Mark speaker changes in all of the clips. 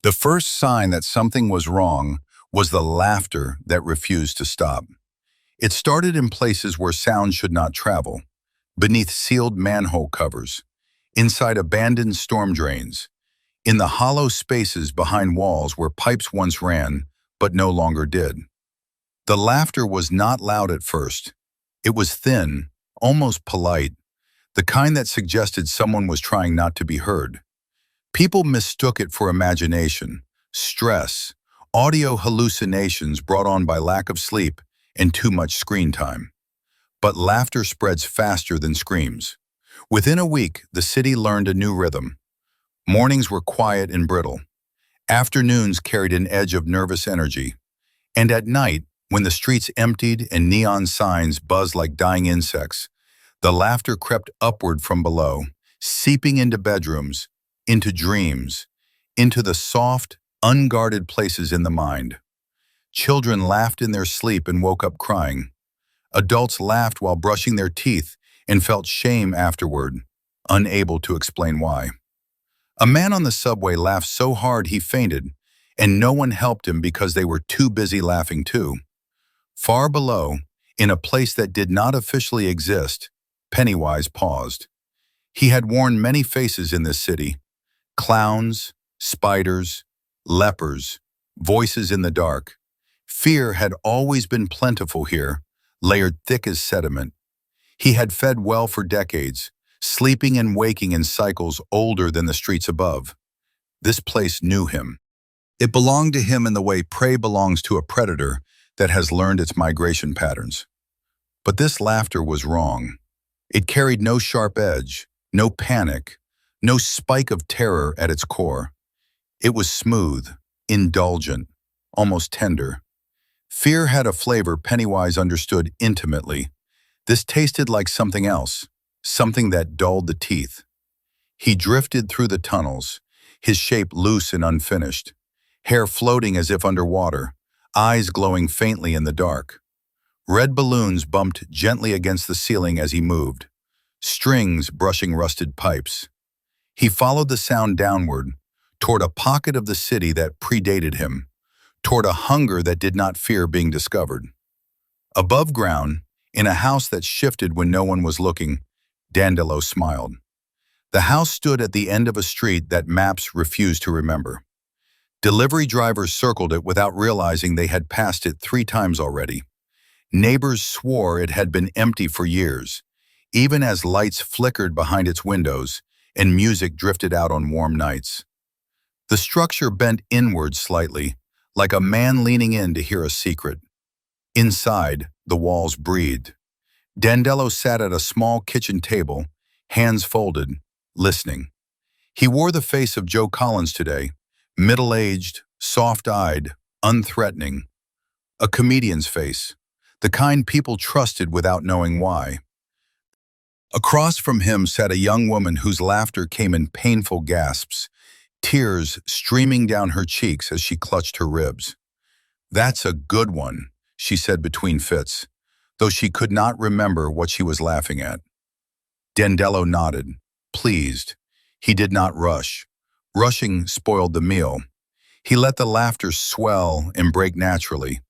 Speaker 1: The first sign that something was wrong was the laughter that refused to stop. It started in places where sound should not travel, beneath sealed manhole covers, inside abandoned storm drains, in the hollow spaces behind walls where pipes once ran but no longer did. The laughter was not loud at first. It was thin, almost polite, the kind that suggested someone was trying not to be heard. People mistook it for imagination, stress, audio hallucinations brought on by lack of sleep and too much screen time. But laughter spreads faster than screams. Within a week, the city learned a new rhythm. Mornings were quiet and brittle. Afternoons carried an edge of nervous energy. And at night, when the streets emptied and neon signs buzzed like dying insects, the laughter crept upward from below, seeping into bedrooms, into dreams, into the soft, unguarded places in the mind. Children laughed in their sleep and woke up crying. Adults laughed while brushing their teeth and felt shame afterward, unable to explain why. A man on the subway laughed so hard he fainted, and no one helped him because they were too busy laughing too. Far below, in a place that did not officially exist, Pennywise paused. He had worn many faces in this city. Clowns, spiders, lepers, voices in the dark. Fear had always been plentiful here, layered thick as sediment. He had fed well for decades, sleeping and waking in cycles older than the streets above. This place knew him. It belonged to him in the way prey belongs to a predator that has learned its migration patterns. But this laughter was wrong. It carried no sharp edge, no panic, no spike of terror at its core. It was smooth, indulgent, almost tender. Fear had a flavor Pennywise understood intimately. This tasted like something else, something that dulled the teeth. He drifted through the tunnels, his shape loose and unfinished, hair floating as if underwater, eyes glowing faintly in the dark. Red balloons bumped gently against the ceiling as he moved, strings brushing rusted pipes. He followed the sound downward, toward a pocket of the city that predated him, toward a hunger that did not fear being discovered. Above ground, in a house that shifted when no one was looking, Dandelo smiled. The house stood at the end of a street that maps refused to remember. Delivery drivers circled it without realizing they had passed it 3 times already. Neighbors swore it had been empty for years, even as lights flickered behind its windows and music drifted out on warm nights. The structure bent inward slightly, like a man leaning in to hear a secret. Inside, the walls breathed. Dandelo sat at a small kitchen table, hands folded, listening. He wore the face of Joe Collins today, middle-aged, soft-eyed, unthreatening. A comedian's face, the kind people trusted without knowing why. Across from him sat a young woman whose laughter came in painful gasps, tears streaming down her cheeks as she clutched her ribs. "That's a good one," she said between fits, though she could not remember what she was laughing at. Dandelo nodded, pleased. He did not rush. Rushing spoiled the meal. He let the laughter swell and break naturally,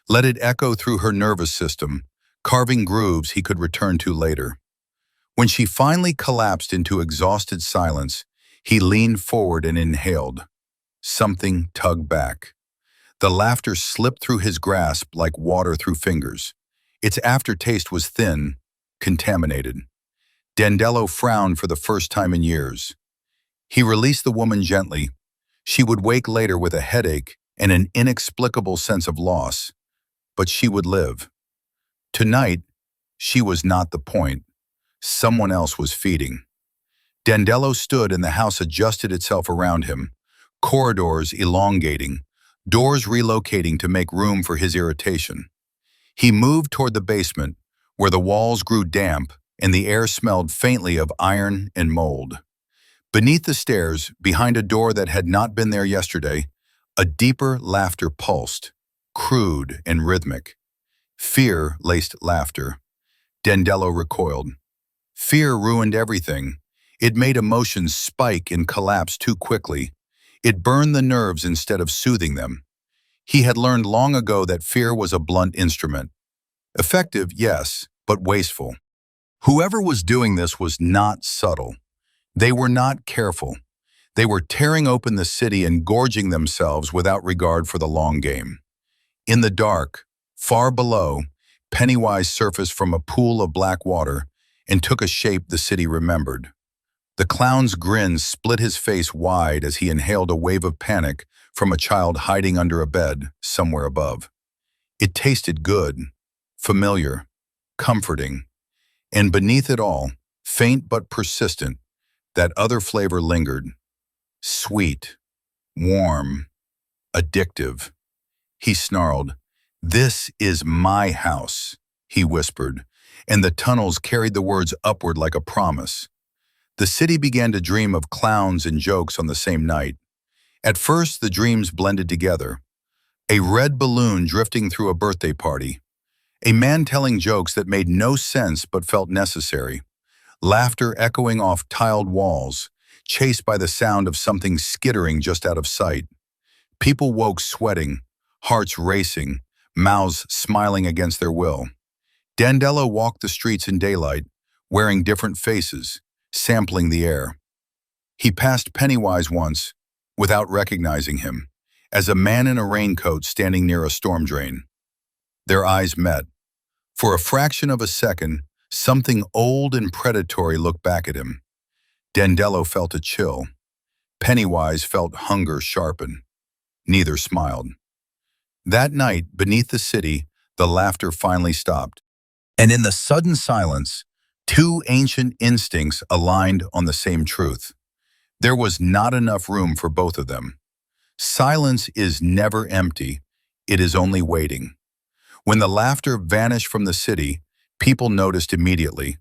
Speaker 1: let it echo through her nervous system, carving grooves he could return to later. When she finally collapsed into exhausted silence, he leaned forward and inhaled. Something tugged back. The laughter slipped through his grasp like water through fingers. Its aftertaste was thin, contaminated. Dandelo frowned for the first time in years. He released the woman gently. She would wake later with a headache and an inexplicable sense of loss, but she would live. Tonight, she was not the point. Someone else was feeding. Dandelo stood and the house adjusted itself around him, corridors elongating, doors relocating to make room for his irritation. He moved toward the basement, where the walls grew damp and the air smelled faintly of iron and mold. Beneath the stairs, behind a door that had not been there yesterday, a deeper laughter pulsed, crude and rhythmic. Fear-laced laughter. Dandelo recoiled. Fear ruined everything. It made emotions spike and collapse too quickly. It burned the nerves instead of soothing them. He had learned long ago that fear was a blunt instrument. Effective, yes, but wasteful. Whoever was doing this was not subtle. They were not careful. They were tearing open the city and gorging themselves without regard for the long game. In the dark, far below, Pennywise surfaced from a pool of black water and took a shape the city remembered. The clown's grin split his face wide as he inhaled a wave of panic from a child hiding under a bed somewhere above. It tasted good, familiar, comforting, and beneath it all, faint but persistent, that other flavor lingered. Sweet, warm, addictive. He snarled, "This is my house," he whispered, and the tunnels carried the words upward like a promise. The city began to dream of clowns and jokes on the same night. At first, the dreams blended together. A red balloon drifting through a birthday party. A man telling jokes that made no sense but felt necessary. Laughter echoing off tiled walls, chased by the sound of something skittering just out of sight. People woke sweating, hearts racing, mouths smiling against their will. Dandelo walked the streets in daylight, wearing different faces, sampling the air. He passed Pennywise once, without recognizing him, as a man in a raincoat standing near a storm drain. Their eyes met. For a fraction of a second, something old and predatory looked back at him. Dandelo felt a chill. Pennywise felt hunger sharpen. Neither smiled. That night, beneath the city, the laughter finally stopped. And in the sudden silence, two ancient instincts aligned on the same truth. There was not enough room for both of them. Silence is never empty, it is only waiting. When the laughter vanished from the city, people noticed immediately.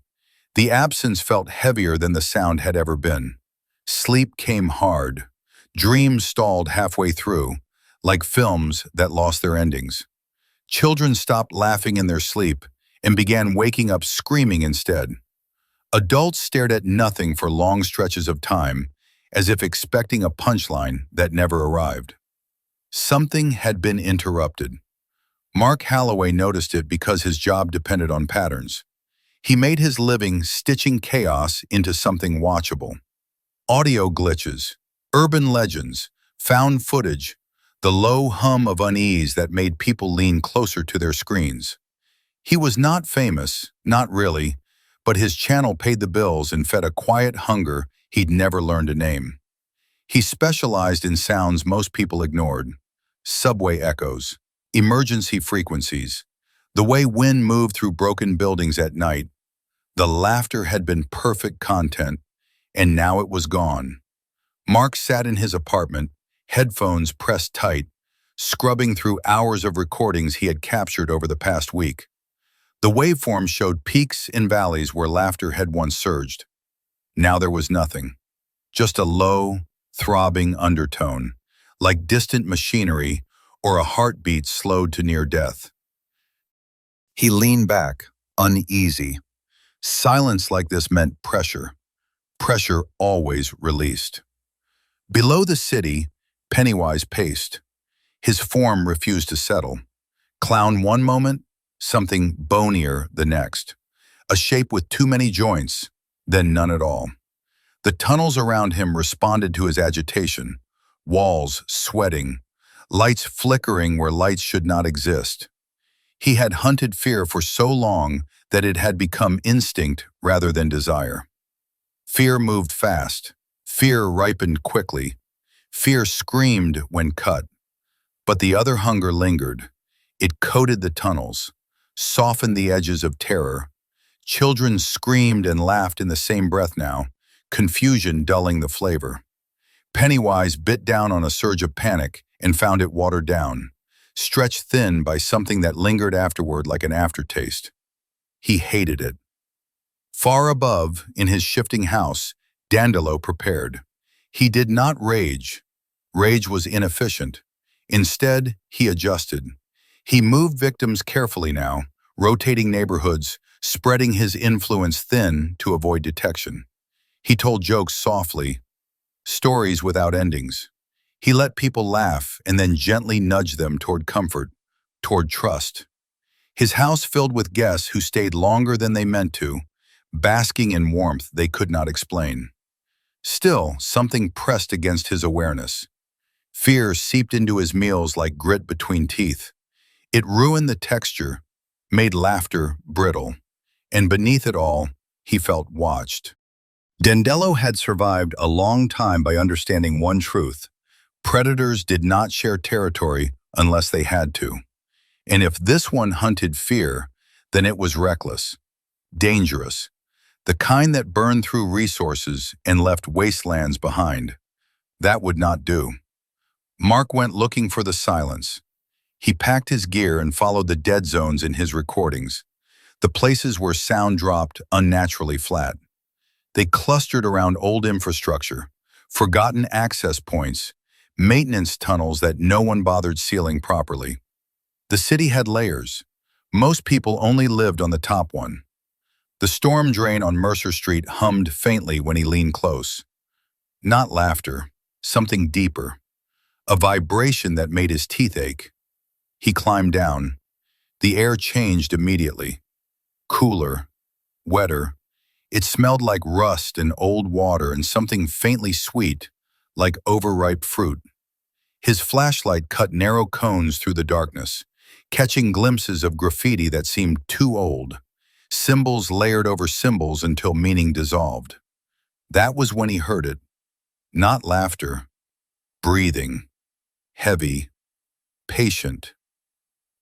Speaker 1: The absence felt heavier than the sound had ever been. Sleep came hard. Dreams stalled halfway through, like films that lost their endings. Children stopped laughing in their sleep and began waking up screaming instead. Adults stared at nothing for long stretches of time, as if expecting a punchline that never arrived. Something had been interrupted. Mark Holloway noticed it because his job depended on patterns. He made his living stitching chaos into something watchable. Audio glitches, urban legends, found footage, the low hum of unease that made people lean closer to their screens. He was not famous, not really, but his channel paid the bills and fed a quiet hunger he'd never learned to name. He specialized in sounds most people ignored: subway echoes, emergency frequencies, the way wind moved through broken buildings at night. The laughter had been perfect content, and now it was gone. Mark sat in his apartment, headphones pressed tight, scrubbing through hours of recordings he had captured over the past week. The waveforms showed peaks and valleys where laughter had once surged. Now there was nothing, just a low, throbbing undertone, like distant machinery or a heartbeat slowed to near death. He leaned back, uneasy. Silence like this meant pressure. Pressure always released. Below the city, Pennywise paced. His form refused to settle. Clown one moment, something bonier the next. A shape with too many joints, then none at all. The tunnels around him responded to his agitation, walls sweating, lights flickering where lights should not exist. He had hunted fear for so long that it had become instinct rather than desire. Fear moved fast. Fear ripened quickly. Fear screamed when cut. But the other hunger lingered. It coated the tunnels, softened the edges of terror. Children screamed and laughed in the same breath now, confusion dulling the flavor. Pennywise bit down on a surge of panic and found it watered down, stretched thin by something that lingered afterward like an aftertaste. He hated it. Far above, in his shifting house, Dandelo prepared. He did not rage. Rage was inefficient. Instead, he adjusted. He moved victims carefully now, rotating neighborhoods, spreading his influence thin to avoid detection. He told jokes softly, stories without endings. He let people laugh and then gently nudge them toward comfort, toward trust. His house filled with guests who stayed longer than they meant to, basking in warmth they could not explain. Still, something pressed against his awareness. Fear seeped into his meals like grit between teeth. It ruined the texture, made laughter brittle, and beneath it all, he felt watched. Dandelo had survived a long time by understanding one truth. Predators did not share territory unless they had to. And if this one hunted fear, then it was reckless, dangerous, the kind that burned through resources and left wastelands behind. That would not do. Mark went looking for the silence. He packed his gear and followed the dead zones in his recordings, the places where sound dropped unnaturally flat. They clustered around old infrastructure, forgotten access points, maintenance tunnels that no one bothered sealing properly. The city had layers. Most people only lived on the top one. The storm drain on Mercer Street hummed faintly when he leaned close. Not laughter, something deeper. A vibration that made his teeth ache. He climbed down. The air changed immediately. Cooler, wetter. It smelled like rust and old water and something faintly sweet, like overripe fruit. His flashlight cut narrow cones through the darkness, catching glimpses of graffiti that seemed too old, symbols layered over symbols until meaning dissolved. That was when he heard it. Not laughter. Breathing. Heavy. Patient.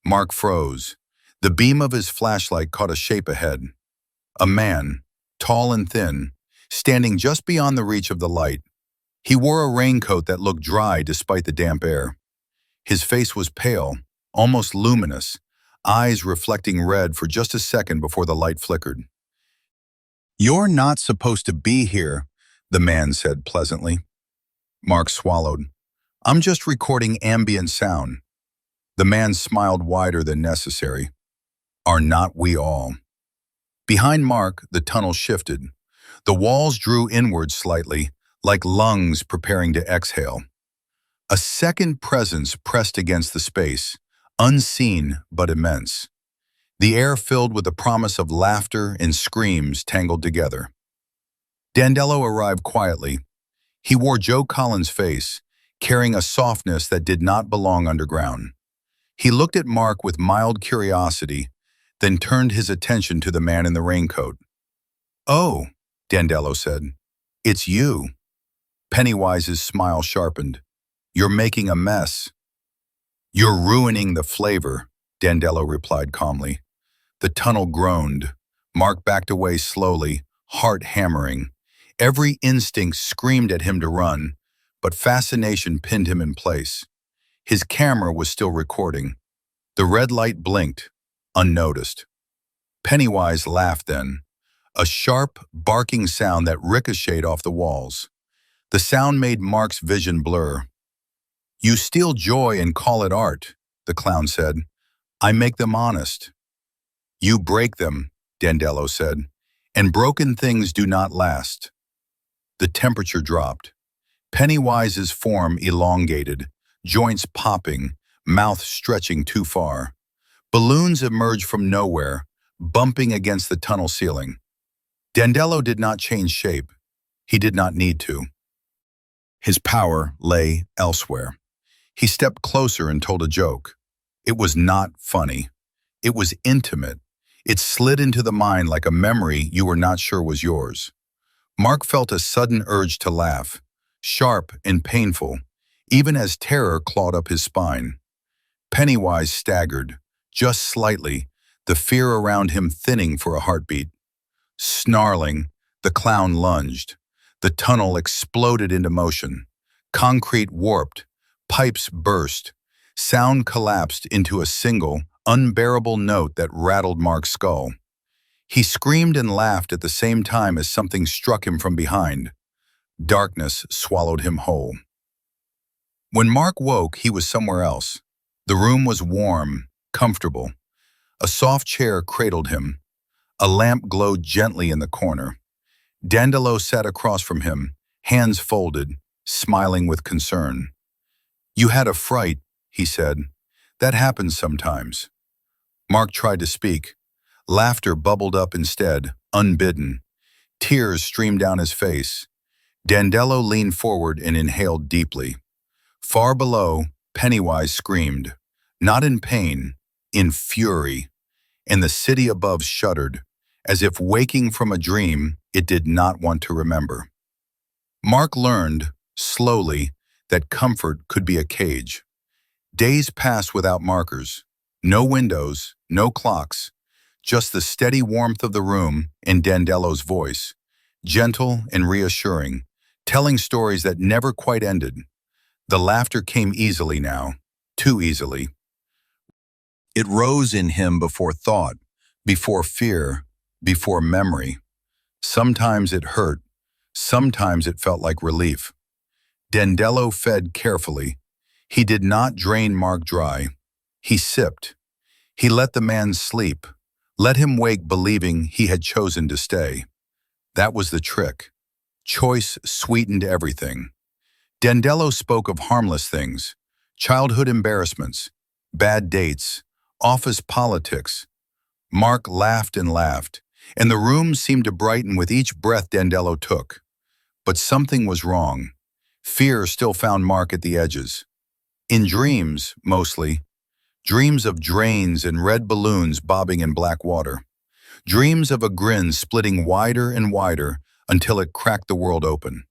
Speaker 1: Mark froze. The beam of his flashlight caught a shape ahead. A man, tall and thin, standing just beyond the reach of the light. He wore a raincoat that looked dry despite the damp air. His face was pale, almost luminous, eyes reflecting red for just a second before the light flickered. "You're not supposed to be here," the man said pleasantly. Mark swallowed. "I'm just recording ambient sound." The man smiled wider than necessary. "Are not we all?" Behind Mark, the tunnel shifted. The walls drew inward slightly, like lungs preparing to exhale. A second presence pressed against the space, unseen but immense. The air filled with the promise of laughter and screams tangled together. Dandelo arrived quietly. He wore Joe Collins' face, carrying a softness that did not belong underground. He looked at Mark with mild curiosity, then turned his attention to the man in the raincoat. "Oh," Dandelo said, "it's you." Pennywise's smile sharpened. "You're making a mess." "You're ruining the flavor," Dandelo replied calmly. The tunnel groaned. Mark backed away slowly, heart hammering. Every instinct screamed at him to run, but fascination pinned him in place. His camera was still recording. The red light blinked, unnoticed. Pennywise laughed then, a sharp, barking sound that ricocheted off the walls. The sound made Mark's vision blur. "You steal joy and call it art," the clown said. "I make them honest." "You break them," Dandelo said, "and broken things do not last." The temperature dropped. Pennywise's form elongated, joints popping, mouth stretching too far. Balloons emerged from nowhere, bumping against the tunnel ceiling. Dandelo did not change shape. He did not need to. His power lay elsewhere. He stepped closer and told a joke. It was not funny. It was intimate. It slid into the mind like a memory you were not sure was yours. Mark felt a sudden urge to laugh, sharp and painful, even as terror clawed up his spine. Pennywise staggered, just slightly, the fear around him thinning for a heartbeat. Snarling, the clown lunged. The tunnel exploded into motion. Concrete warped, pipes burst, sound collapsed into a single, unbearable note that rattled Mark's skull. He screamed and laughed at the same time as something struck him from behind. Darkness swallowed him whole. When Mark woke, he was somewhere else. The room was warm, comfortable. A soft chair cradled him. A lamp glowed gently in the corner. Dandelo sat across from him, hands folded, smiling with concern. "You had a fright," he said. "That happens sometimes." Mark tried to speak. Laughter bubbled up instead, unbidden. Tears streamed down his face. Dandelo leaned forward and inhaled deeply. Far below, Pennywise screamed, not in pain, in fury, and the city above shuddered, as if waking from a dream it did not want to remember. Mark learned, slowly, that comfort could be a cage. Days passed without markers. No windows, no clocks, just the steady warmth of the room and Dandelo's voice, gentle and reassuring, telling stories that never quite ended. The laughter came easily now, too easily. It rose in him before thought, before fear, before memory. Sometimes it hurt, sometimes it felt like relief. Dandelo fed carefully. He did not drain Mark dry. He sipped. He let the man sleep, let him wake believing he had chosen to stay. That was the trick. Choice sweetened everything. Dandelo spoke of harmless things, childhood embarrassments, bad dates, office politics. Mark laughed, and the room seemed to brighten with each breath Dandelo took. But something was wrong. Fear still found Mark at the edges. In dreams, mostly. Dreams of drains and red balloons bobbing in black water. Dreams of a grin splitting wider and wider until it cracked the world open.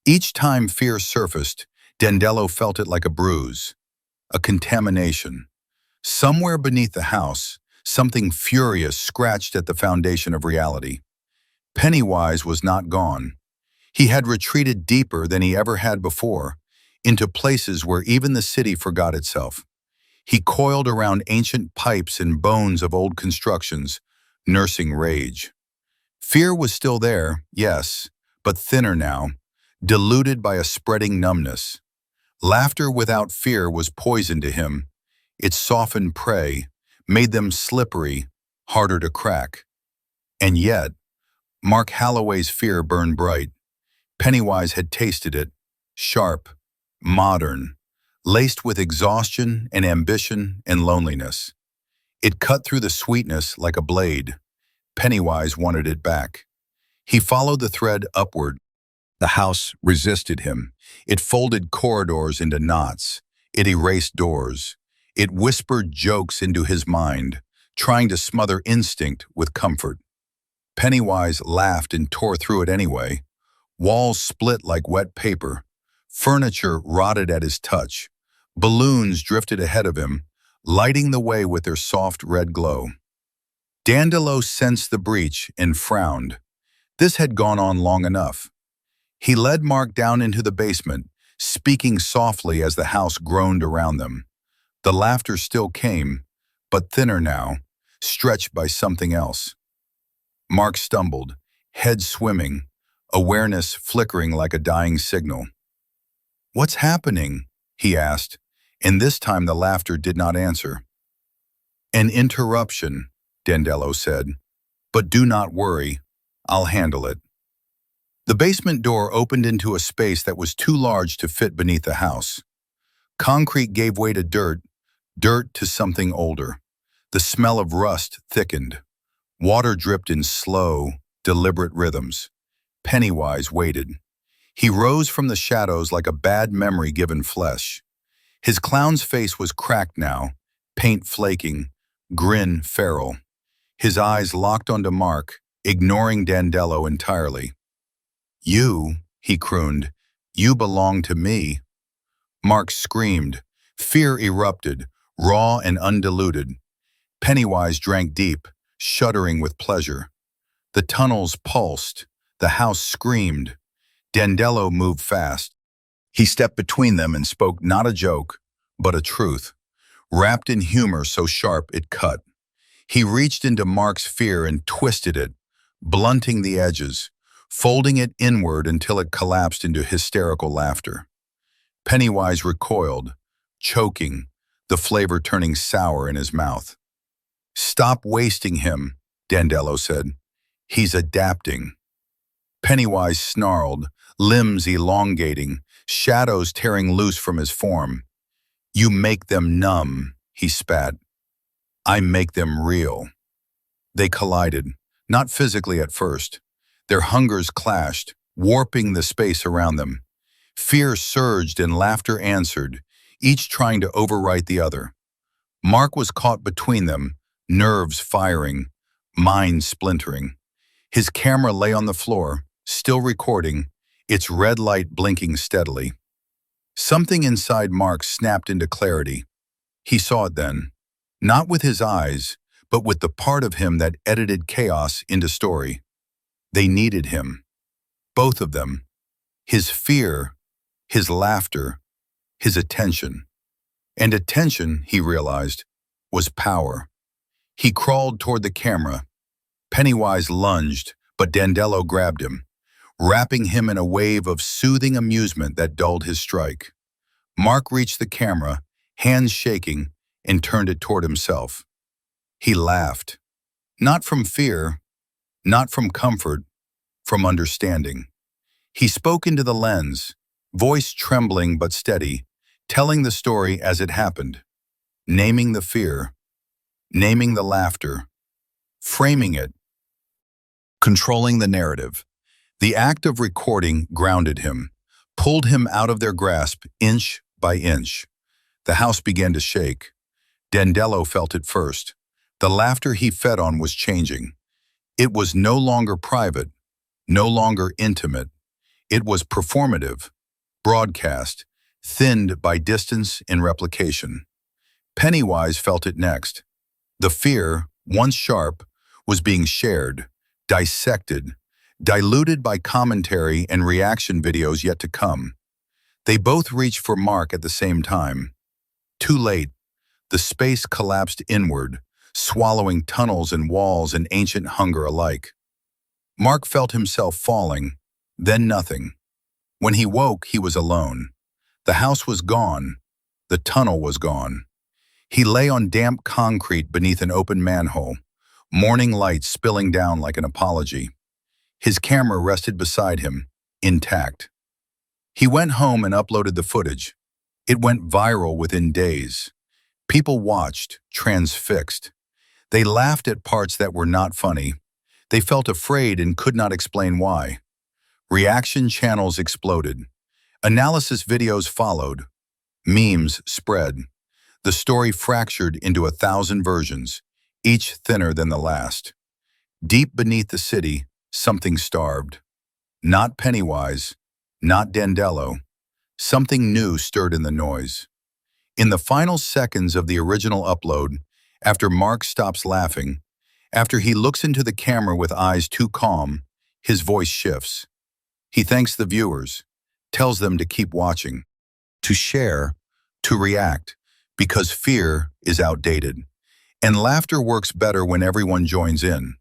Speaker 1: Each time fear surfaced, Dandelo felt it like a bruise, a contamination. Somewhere beneath the house, something furious scratched at the foundation of reality. Pennywise was not gone. He had retreated deeper than he ever had before, into places where even the city forgot itself. He coiled around ancient pipes and bones of old constructions, nursing rage. Fear was still there, yes, but thinner now, diluted by a spreading numbness. Laughter without fear was poison to him. It softened prey, made them slippery, harder to crack. And yet, Mark Halloway's fear burned bright. Pennywise had tasted it, sharp, modern, laced with exhaustion and ambition and loneliness. It cut through the sweetness like a blade. Pennywise wanted it back. He followed the thread upward. The house resisted him. It folded corridors into knots. It erased doors. It whispered jokes into his mind, trying to smother instinct with comfort. Pennywise laughed and tore through it anyway. Walls split like wet paper. Furniture rotted at his touch. Balloons drifted ahead of him, lighting the way with their soft red glow. Dandelo sensed the breach and frowned. This had gone on long enough. He led Mark down into the basement, speaking softly as the house groaned around them. The laughter still came, but thinner now, stretched by something else. Mark stumbled, head swimming, awareness flickering like a dying signal. "What's happening?" he asked, and this time the laughter did not answer. "An interruption," Dandelo said, "but do not worry, I'll handle it." The basement door opened into a space that was too large to fit beneath the house. Concrete gave way to dirt to something older. The smell of rust thickened. Water dripped in slow, deliberate rhythms. Pennywise waited. He rose from the shadows like a bad memory given flesh. His clown's face was cracked now, paint flaking, grin feral. His eyes locked onto Mark, ignoring Dandelo entirely. "You," he crooned, "you belong to me." Mark screamed. Fear erupted, raw and undiluted. Pennywise drank deep, shuddering with pleasure. The tunnels pulsed. The house screamed. Dandelo moved fast. He stepped between them and spoke not a joke, but a truth, wrapped in humor so sharp it cut. He reached into Mark's fear and twisted it, blunting the edges, folding it inward until it collapsed into hysterical laughter. Pennywise recoiled, choking, the flavor turning sour in his mouth. "Stop wasting him," Dandelo said. "He's adapting." Pennywise snarled, limbs elongating, shadows tearing loose from his form. "You make them numb," he spat. "I make them real." They collided, not physically at first. Their hungers clashed, warping the space around them. Fear surged and laughter answered, each trying to overwrite the other. Mark was caught between them, nerves firing, mind splintering. His camera lay on the floor, still recording, its red light blinking steadily. Something inside Mark snapped into clarity. He saw it then, not with his eyes, but with the part of him that edited chaos into story. They needed him. Both of them. His fear, his laughter, his attention. And attention, he realized, was power. He crawled toward the camera. Pennywise lunged, but Dandelo grabbed him, wrapping him in a wave of soothing amusement that dulled his strike. Mark reached the camera, hands shaking, and turned it toward himself. He laughed. Not from fear, not from comfort, from understanding. He spoke into the lens, voice trembling but steady, telling the story as it happened, naming the fear, naming the laughter, framing it, controlling the narrative. The act of recording grounded him, pulled him out of their grasp inch by inch. The house began to shake. Dandelo felt it first. The laughter he fed on was changing. It was no longer private, no longer intimate. It was performative, broadcast, thinned by distance and replication. Pennywise felt it next. The fear, once sharp, was being shared, dissected, diluted by commentary and reaction videos yet to come. They both reached for Mark at the same time. Too late, the space collapsed inward, swallowing tunnels and walls and ancient hunger alike. Mark felt himself falling, then nothing. When he woke, he was alone. The house was gone. The tunnel was gone. He lay on damp concrete beneath an open manhole, morning light spilling down like an apology. His camera rested beside him, intact. He went home and uploaded the footage. It went viral within days. People watched, transfixed. They laughed at parts that were not funny. They felt afraid and could not explain why. Reaction channels exploded. Analysis videos followed. Memes spread. The story fractured into 1,000 versions, each thinner than the last. Deep beneath the city, something starved. Not Pennywise, not Dandelo. Something new stirred in the noise. In the final seconds of the original upload, after Mark stops laughing, after he looks into the camera with eyes too calm, his voice shifts. He thanks the viewers, tells them to keep watching, to share, to react, because fear is outdated, and laughter works better when everyone joins in.